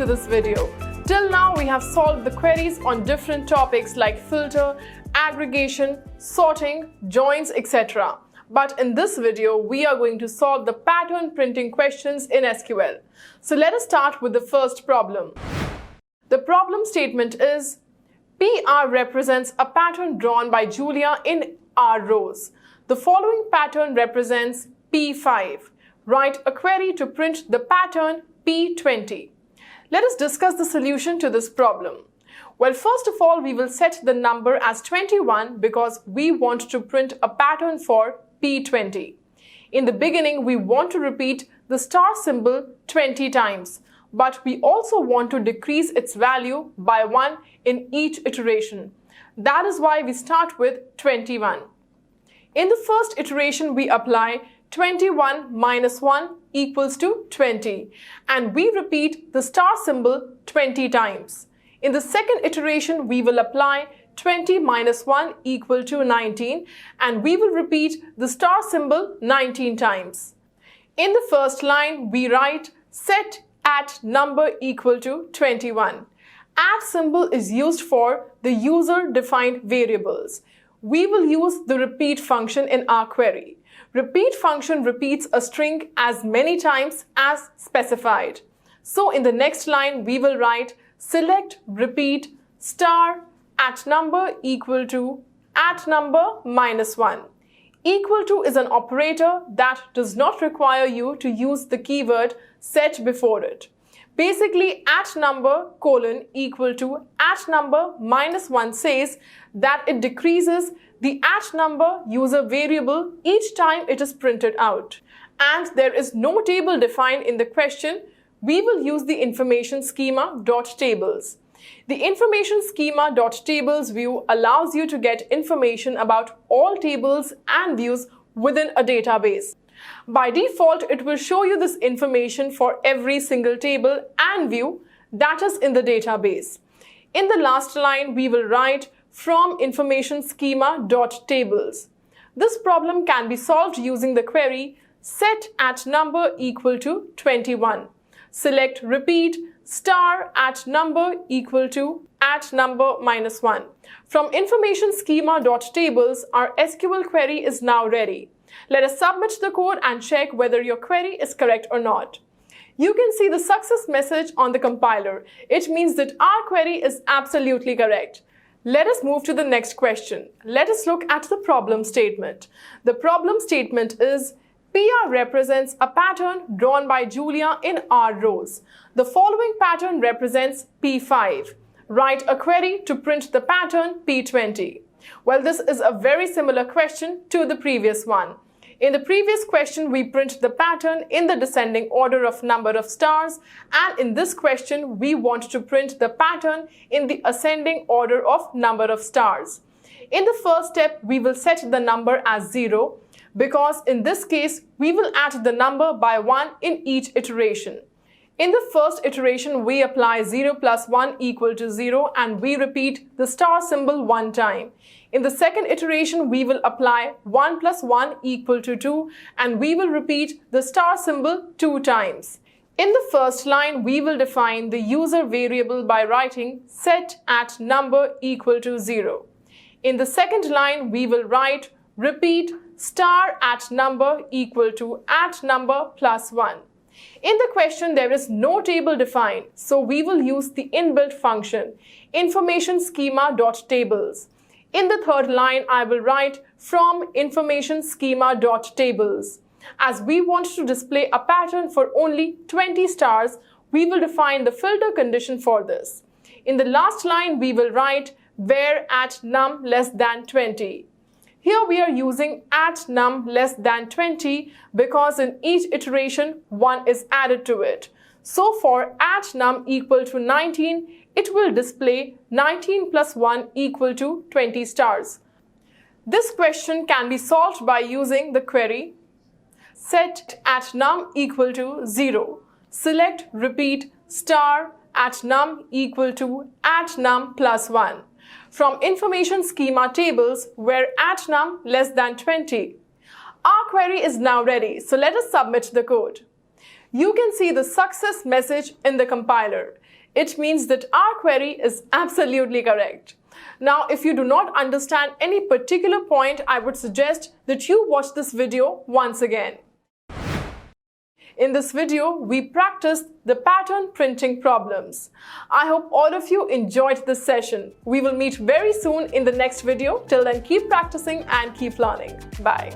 to this video. Till now, we have solved the queries on different topics like filter, aggregation, sorting, joins, etc. But in this video, we are going to solve the pattern printing questions in SQL. So let us start with the first problem. The problem statement is, PR represents a pattern drawn by Julia in R rows. The following pattern represents P5. Write a query to print the pattern P20. Let us discuss the solution to this problem. Well, first of all, we will set the number as 21 because we want to print a pattern for P20. In the beginning, we want to repeat the star symbol 20 times, but we also want to decrease its value by 1 in each iteration. That is why we start with 21. In the first iteration, we apply 21 minus 1 equals to 20, and we repeat the star symbol 20 times. In the second iteration, we will apply 20 minus 1 equal to 19, and we will repeat the star symbol 19 times. In the first line, we write set at number equal to 21. At symbol is used for the user-defined variables. We will use the repeat function in our query. Repeat function repeats a string as many times as specified. So in the next line, we will write select repeat star at number equal to at number minus 1. Equal to is an operator that does not require you to use the keyword set before it. Basically, at number colon equal to at number minus 1 says that it decreases the at number user variable each time it is printed out. And there is no table defined in the question. We will use the information schema.tables. The information schema.tables view allows you to get information about all tables and views within a database. By default, it will show you this information for every single table and view that is in the database. In the last line, we will write from information schema.tables. This problem can be solved using the query set at number equal to 21. Select repeat star at number equal to at number minus 1. From information schema.tables, our SQL query is now ready. Let us submit the code and check whether your query is correct or not. You can see the success message on the compiler. It means that our query is absolutely correct. Let us move to the next question. Let us look at the problem statement. The problem statement is PR represents a pattern drawn by Julia in R rows. The following pattern represents P5. Write a query to print the pattern P20. Well, this is a very similar question to the previous one. In the previous question, we print the pattern in the descending order of number of stars, and in this question, we want to print the pattern in the ascending order of number of stars. In the first step, we will set the number as 0 because in this case, we will add the number by 1 in each iteration. In the first iteration, we apply 0 plus 1 equal to 0 and we repeat the star symbol 1 time. In the second iteration, we will apply 1 plus 1 equal to 2 and we will repeat the star symbol 2 times. In the first line, we will define the user variable by writing set at number equal to 0. In the second line, we will write repeat star at number equal to at number plus 1. In the question, there is no table defined, so we will use the inbuilt function, information schema.tables. In the third line, I will write from information schema.tables. As we want to display a pattern for only 20 stars, we will define the filter condition for this. In the last line, we will write where at num less than 20. Here we are using at num less than 20 because in each iteration 1 is added to it. So for at num equal to 19, it will display 19 plus 1 equal to 20 stars. This question can be solved by using the query set at num equal to 0. Select repeat star at num equal to at num plus 1. From information schema tables where at num less than 20. Our query is now ready, so let us submit the code. You can see the success message in the compiler. it means that our query is absolutely correct. Now, if you do not understand any particular point, I would suggest that you watch this video once again. In this video, we practiced the pattern printing problems. I hope all of you enjoyed this session. We will meet very soon in the next video. Till then, keep practicing and keep learning. Bye.